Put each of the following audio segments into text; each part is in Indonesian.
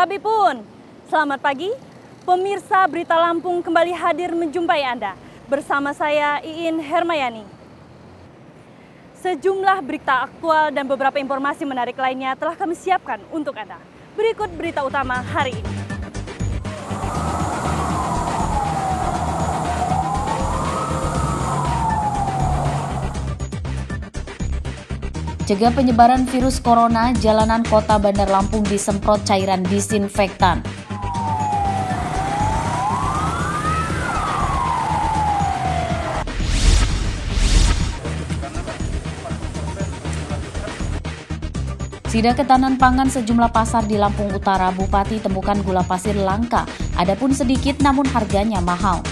Tapi pun, selamat pagi, pemirsa Berita Lampung kembali hadir menjumpai Anda. Bersama saya Iin Hermayani. Sejumlah berita aktual dan beberapa informasi menarik lainnya telah kami siapkan untuk Anda. Berikut berita utama hari ini. Cegah penyebaran virus corona, jalanan kota Bandar Lampung disemprot cairan disinfektan. Sidak ketahanan pangan sejumlah pasar di Lampung Utara, Bupati temukan gula pasir langka, adapun sedikit namun harganya mahal.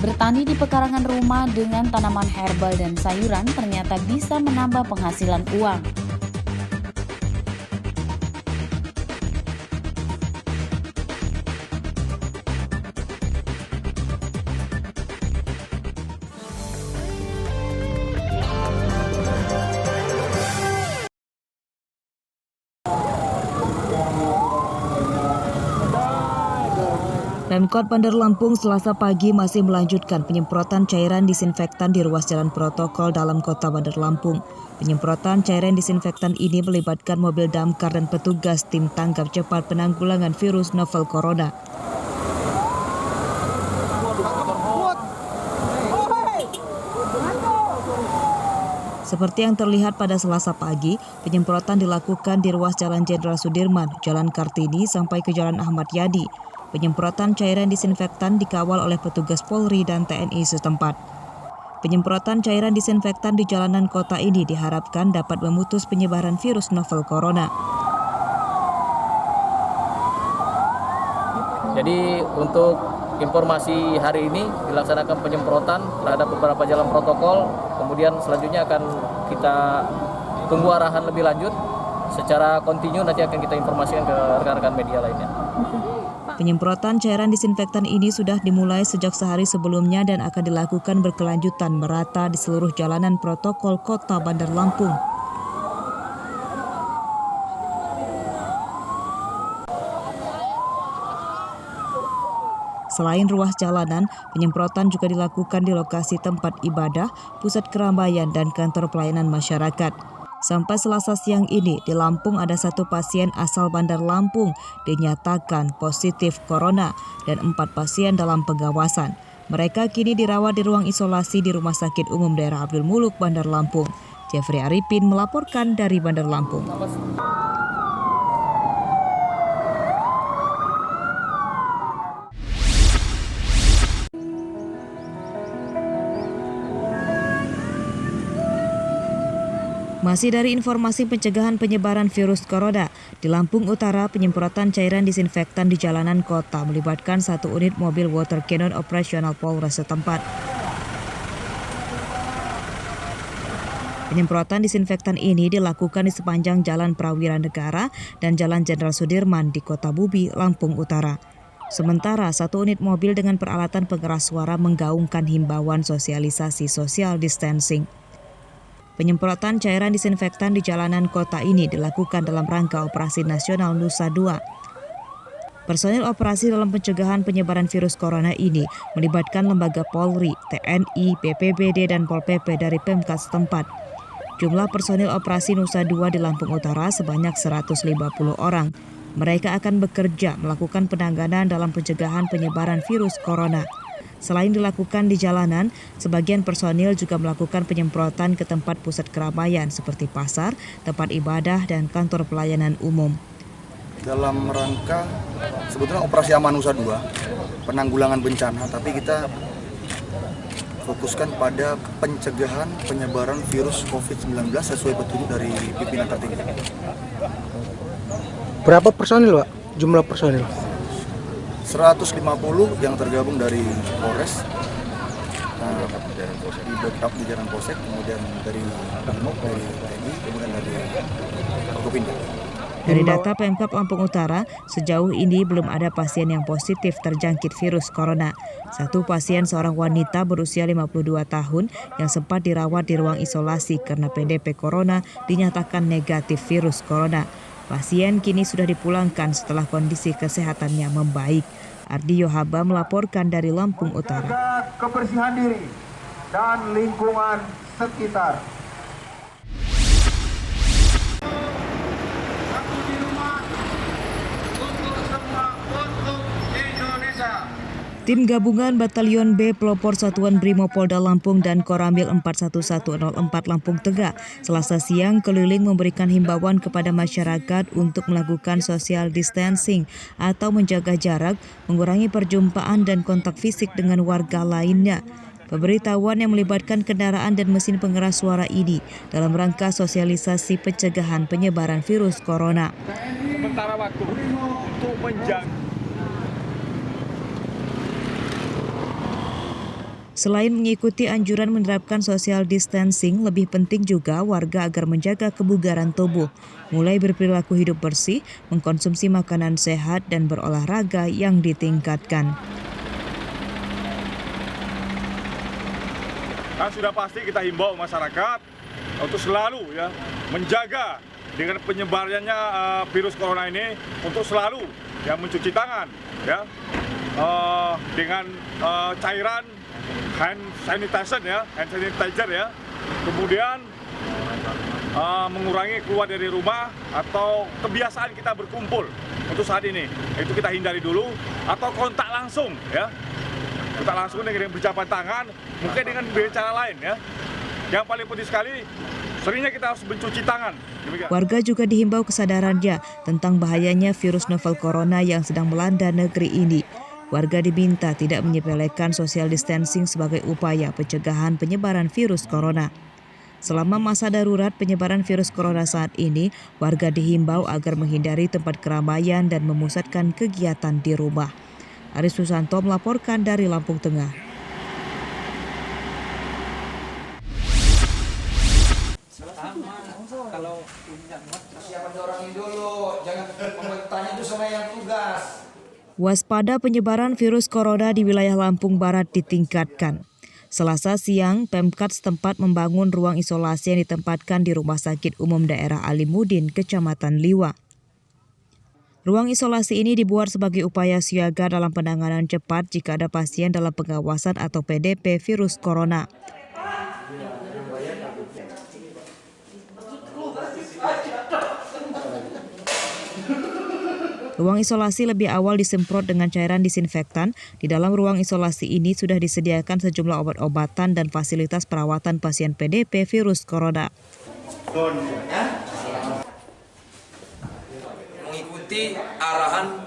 Bertani di pekarangan rumah dengan tanaman herbal dan sayuran ternyata bisa menambah penghasilan uang. Pemkot Bandar Lampung Selasa pagi masih melanjutkan penyemprotan cairan disinfektan di ruas jalan protokol dalam kota Bandar Lampung. Penyemprotan cairan disinfektan ini melibatkan mobil damkar dan petugas tim tanggap cepat penanggulangan virus novel corona. Seperti yang terlihat pada Selasa pagi, penyemprotan dilakukan di ruas Jalan Jenderal Sudirman, Jalan Kartini sampai ke Jalan Ahmad Yani. Penyemprotan cairan disinfektan dikawal oleh petugas Polri dan TNI setempat. Penyemprotan cairan disinfektan di jalanan kota ini diharapkan dapat memutus penyebaran virus novel corona. Jadi untuk informasi hari ini dilaksanakan penyemprotan terhadap beberapa jalan protokol, kemudian selanjutnya akan kita tunggu arahan lebih lanjut. Secara kontinu nanti akan kita informasikan ke rekan-rekan media lainnya. Penyemprotan cairan disinfektan ini sudah dimulai sejak sehari sebelumnya dan akan dilakukan berkelanjutan merata di seluruh jalanan protokol kota Bandar Lampung. Selain ruas jalanan, penyemprotan juga dilakukan di lokasi tempat ibadah, pusat keramaian, dan kantor pelayanan masyarakat. Sampai Selasa siang ini, di Lampung ada 1 pasien asal Bandar Lampung dinyatakan positif corona dan 4 pasien dalam pengawasan. Mereka kini dirawat di ruang isolasi di Rumah Sakit Umum Daerah Abdul Muluk, Bandar Lampung. Jeffrey Arifin melaporkan dari Bandar Lampung. Masih dari informasi pencegahan penyebaran virus corona, di Lampung Utara penyemprotan cairan disinfektan di jalanan kota melibatkan 1 unit mobil water cannon operasional Polres setempat. Penyemprotan disinfektan ini dilakukan di sepanjang Jalan Prawira Negara dan Jalan Jenderal Sudirman di Kota Bubi, Lampung Utara. Sementara 1 unit mobil dengan peralatan pengeras suara menggaungkan himbauan sosialisasi social distancing. Penyemprotan cairan disinfektan di jalanan kota ini dilakukan dalam rangka Operasi Nasional Nusa 2. Personil operasi dalam pencegahan penyebaran virus corona ini melibatkan lembaga Polri, TNI, BPBD, dan Pol PP dari Pemkab setempat. Jumlah personil operasi Nusa 2 di Lampung Utara sebanyak 150 orang. Mereka akan bekerja melakukan penanganan dalam pencegahan penyebaran virus corona. Selain dilakukan di jalanan, sebagian personil juga melakukan penyemprotan ke tempat pusat keramaian seperti pasar, tempat ibadah, dan kantor pelayanan umum. Dalam rangka sebetulnya Operasi Aman Nusa 2, penanggulangan bencana, tapi kita fokuskan pada pencegahan penyebaran virus COVID-19 sesuai petunjuk dari pimpinan tertinggi. Berapa personil, Pak? Jumlah personil? 150 yang tergabung dari Polres, di backup di Jalan Polsek, kemudian dari Brimob, dari TNI, kemudian dari Forkopimda. Dari data Pemkab Lampung Utara, sejauh ini belum ada pasien yang positif terjangkit virus corona. Satu pasien seorang wanita berusia 52 tahun yang sempat dirawat di ruang isolasi karena PDP corona dinyatakan negatif virus corona. Pasien kini sudah dipulangkan setelah kondisi kesehatannya membaik. Ardi Yohaba melaporkan dari Lampung Utara. Jaga kebersihan diri dan lingkungan sekitar. Tim gabungan Batalion B Pelopor Satuan Brimopolda Lampung dan Koramil 41104 Lampung Tengah Selasa siang keliling memberikan himbauan kepada masyarakat untuk melakukan social distancing atau menjaga jarak, mengurangi perjumpaan dan kontak fisik dengan warga lainnya. Pemberitahuan yang melibatkan kendaraan dan mesin pengeras suara ini dalam rangka sosialisasi pencegahan penyebaran virus corona. Sementara waktu untuk menjaga. Selain mengikuti anjuran menerapkan social distancing, lebih penting juga warga agar menjaga kebugaran tubuh, mulai berperilaku hidup bersih, mengkonsumsi makanan sehat, dan berolahraga yang ditingkatkan. Sudah pasti kita himbau masyarakat untuk selalu menjaga dengan penyebarannya virus corona ini, untuk selalu mencuci tangan dengan cairan hand sanitizer kemudian mengurangi keluar dari rumah atau kebiasaan kita berkumpul untuk saat ini itu kita hindari dulu, atau kontak langsung kontak langsung dengan berjabat tangan, mungkin dengan cara lain yang paling penting sekali seringnya kita harus mencuci tangan. Demikian. Warga juga dihimbau kesadarannya tentang bahayanya virus novel corona yang sedang melanda negeri ini. Warga diminta tidak menyepelekan social distancing sebagai upaya pencegahan penyebaran virus corona. Selama masa darurat penyebaran virus corona saat ini, warga dihimbau agar menghindari tempat keramaian dan memusatkan kegiatan di rumah. Aris Susanto melaporkan dari Lampung Tengah. Kalau siapa orang dulu, jangan pemerintahnya itu sama yang tugas. Waspada penyebaran virus corona di wilayah Lampung Barat ditingkatkan. Selasa siang, Pemkad setempat membangun ruang isolasi yang ditempatkan di Rumah Sakit Umum Daerah Alimuddin, Kecamatan Liwa. Ruang isolasi ini dibuat sebagai upaya siaga dalam penanganan cepat jika ada pasien dalam pengawasan atau PDP virus corona. Ruang isolasi lebih awal disemprot dengan cairan disinfektan. Di dalam ruang isolasi ini sudah disediakan sejumlah obat-obatan dan fasilitas perawatan pasien PDP virus corona. Mengikuti arahan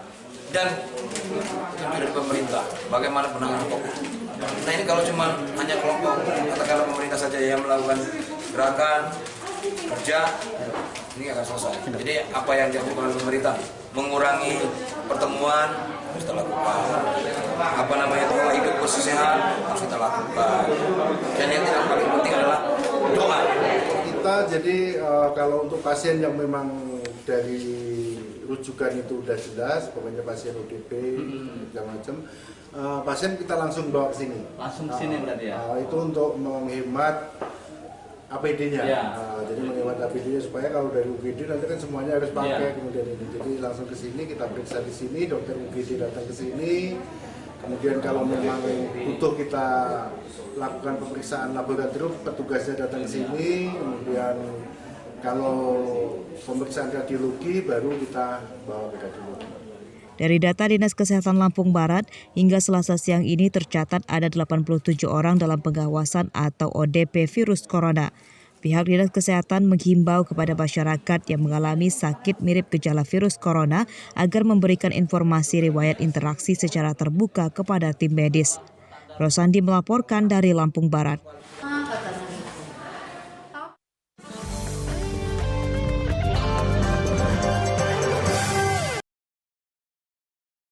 dan petunjuk dari pemerintah bagaimana penanganan COVID. Nah ini kalau cuma hanya kelompok, katakanlah pemerintah saja yang melakukan gerakan kerja, ini akan selesai. Jadi apa yang dilakukan oleh pemerintah, mengurangi pertemuan harus kita lakukan. Pola hidup bersih sehat harus kita lakukan. Dan yang paling penting adalah doa. Kita jadi kalau untuk pasien yang memang dari rujukan itu udah jelas, pokoknya pasien ODP segala macam, pasien kita langsung bawa ke sini. Langsung ke sini berarti ya. Itu untuk menghemat APD-nya, jadi menghemat APD-nya supaya kalau dari UGD nanti kan semuanya harus pakai kemudian ini. Jadi langsung ke sini kita periksa di sini, dokter UGD datang ke sini. Kemudian kalau memang butuh kita lakukan pemeriksaan laboratorium, petugasnya datang ke sini. Kemudian kalau pemeriksaan radiologi baru kita bawa ke radiologi. Dari data Dinas Kesehatan Lampung Barat, hingga Selasa siang ini tercatat ada 87 orang dalam pengawasan atau ODP virus corona. Pihak Dinas Kesehatan menghimbau kepada masyarakat yang mengalami sakit mirip gejala virus corona agar memberikan informasi riwayat interaksi secara terbuka kepada tim medis. Rosandi melaporkan dari Lampung Barat.